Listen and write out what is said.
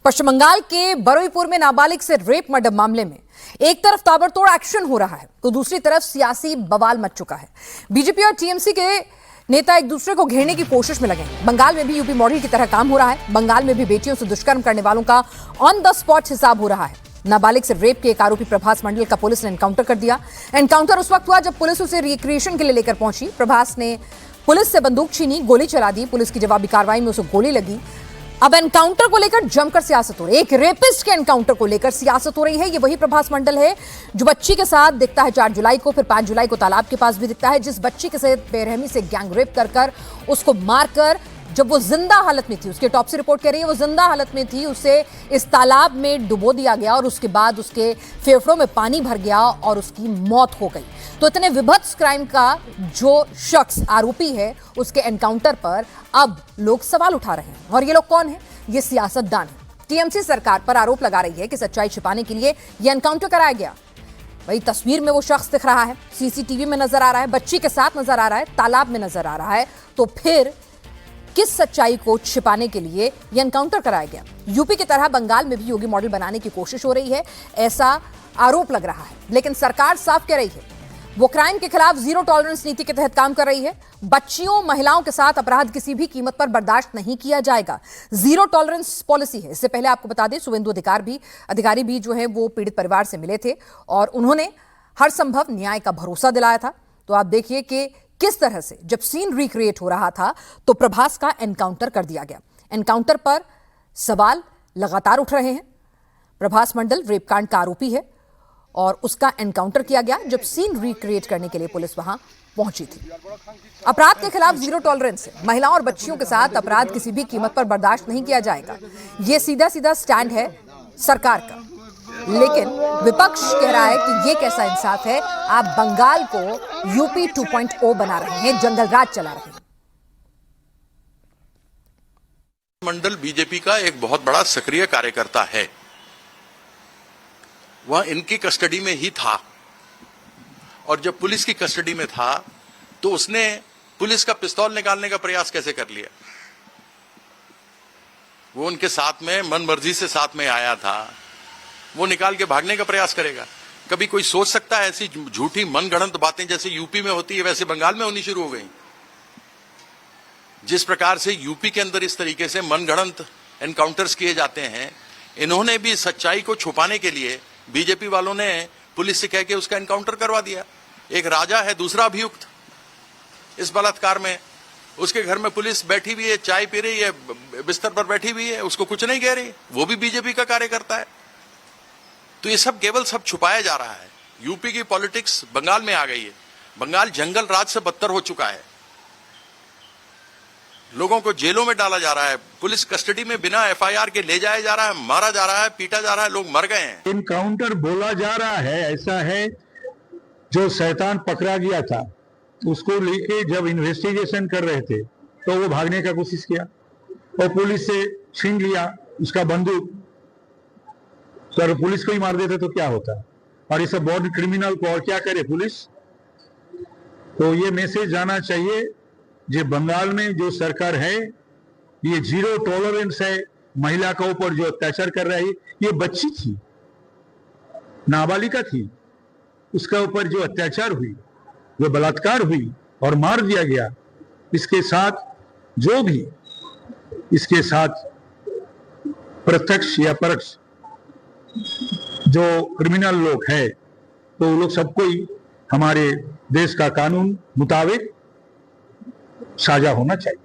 पश्चिम बंगाल के बरुईपुर में नाबालिग से रेप मर्डर मामले में एक तरफ ताबड़तोड़ एक्शन हो रहा है तो दूसरी तरफ सियासी बवाल मच चुका है। बीजेपी और टीएमसी के नेता एक दूसरे को घेरने की कोशिश में लगे हैं। बंगाल में भी यूपी मॉडल की तरह काम हो रहा है। बंगाल में भी बेटियों से दुष्कर्म करने वालों का ऑन द स्पॉट हिसाब हो रहा है। नाबालिग से रेप के एक आरोपी प्रभास मंडल का पुलिस ने एनकाउंटर कर दिया। एनकाउंटर उस वक्त हुआ जब पुलिस उसे रिक्रिएशन के लिए लेकर पहुंची। प्रभास ने पुलिस से बंदूक छीनी, गोली चला दी। पुलिस की जवाबी कार्रवाई में उसे गोली लगी। अब एनकाउंटर को लेकर जमकर सियासत हो रही है। एक रेपिस्ट के एनकाउंटर को लेकर सियासत हो रही है। ये वही प्रभास मंडल है जो बच्ची के साथ दिखता है 4 जुलाई को, फिर 5 जुलाई को तालाब के पास भी दिखता है, जिस बच्ची के साथ बेरहमी से गैंग रेप कर उसको मारकर, जब वो जिंदा हालत में थी, उसकी ऑटोप्सी रिपोर्ट कह रही है वो जिंदा हालत में थी, उसे इस तालाब में डुबो दिया गया और उसके बाद उसके फेफड़ों में पानी भर गया और उसकी मौत हो गई। तो इतने विभत्स क्राइम का जो शख्स आरोपी है उसके एनकाउंटर पर अब लोग सवाल उठा रहे हैं। और ये लोग कौन है? ये सियासतदान है। टीएमसी सरकार पर आरोप लगा रही है कि सच्चाई छिपाने के लिए यह एनकाउंटर कराया गया। वही तस्वीर में वो शख्स दिख रहा है, सीसीटीवी में नजर आ रहा है, बच्ची के साथ नजर आ रहा है, तालाब में नजर आ रहा है। तो फिर किस सच्चाई को छिपाने के लिए यह एनकाउंटर कराया गया? यूपी की तरह बंगाल में भी योगी मॉडल बनाने की कोशिश हो रही है, ऐसा आरोप लग रहा है। लेकिन सरकार साफ कह रही है वो क्राइम के खिलाफ जीरो टॉलरेंस नीति के तहत काम कर रही है। बच्चियों, महिलाओं के साथ अपराध किसी भी कीमत पर बर्दाश्त नहीं किया जाएगा। जीरो टॉलरेंस पॉलिसी है। इससे पहले आपको बता दें, शुभेंदु अधिकारी भी जो है वो पीड़ित परिवार से मिले थे और उन्होंने हर संभव न्याय का भरोसा दिलाया था। तो आप देखिए कि किस तरह से जब सीन रिक्रिएट हो रहा था तो प्रभास का एनकाउंटर कर दिया गया। एनकाउंटर पर सवाल लगातार उठ रहे हैं। प्रभास मंडल रेपकांड का आरोपी है और उसका एनकाउंटर किया गया जब सीन रिक्रिएट करने के लिए पुलिस वहां पहुंची थी। अपराध के खिलाफ जीरो टॉलरेंस है। महिलाओं और बच्चियों के साथ अपराध किसी भी कीमत पर बर्दाश्त नहीं किया जाएगा। यह सीधा सीधा स्टैंड है सरकार का। लेकिन विपक्ष कह रहा है कि यह कैसा इंसाफ है, आप बंगाल को यूपी 2.0 बना रहे हैं, जंगल राज चला रहे हैं। मंडल बीजेपी का एक बहुत बड़ा सक्रिय कार्यकर्ता है। वह इनकी कस्टडी में ही था और जब पुलिस की कस्टडी में था तो उसने पुलिस का पिस्तौल निकालने का प्रयास कैसे कर लिया? वो उनके साथ में मन मर्जी से साथ में आया था, वो निकाल के भागने का प्रयास करेगा? कभी कोई सोच सकता है ऐसी झूठी मनगढ़ंत बातें जैसे यूपी में होती है वैसे बंगाल में होनी शुरू हो गई? जिस प्रकार से यूपी के अंदर इस तरीके से मनगढ़ंत एनकाउंटर्स किए जाते हैं, इन्होंने भी सच्चाई को छुपाने के लिए बीजेपी वालों ने पुलिस से कह के उसका एनकाउंटर करवा दिया। एक राजा है, दूसरा अभियुक्त इस बलात्कार में। उसके घर में पुलिस बैठी हुई है, चाय पी रही है, बिस्तर पर बैठी हुई है, उसको कुछ नहीं कह रही, वो भी बीजेपी का कार्यकर्ता है। तो ये सब केवल सब छुपाया जा रहा है। यूपी की पॉलिटिक्स बंगाल में आ गई है। बंगाल जंगल राज से बदतर हो चुका है। लोगों को जेलों में डाला जा रहा है, पुलिस कस्टडी में बिना एफआईआर के ले जाया जा रहा है, मारा जा रहा है, पीटा जा रहा है, लोग मर गए हैं। एनकाउंटर बोला जा रहा है, ऐसा है जो शैतान पकड़ा गया था उसको लेके जब इन्वेस्टिगेशन कर रहे थे तो वो भागने का कोशिश किया और पुलिस से छीन लिया उसका बंदूक। तो अगर पुलिस को ही मार देते तो क्या होता? और ये सब बॉर्डर क्रिमिनल को और क्या करे पुलिस? तो ये मैसेज जाना चाहिए जो बंगाल में जो सरकार है ये जीरो टॉलरेंस है। महिला के ऊपर जो अत्याचार कर रहा है, ये बच्ची थी, नाबालिका थी, उसके ऊपर जो अत्याचार हुई, जो बलात्कार हुई और मार दिया गया, इसके साथ जो भी इसके साथ प्रत्यक्ष या परोक्ष जो क्रिमिनल लोग हैं तो वो लोग सबको ही हमारे देश का कानून मुताबिक साजा होना चाहिए।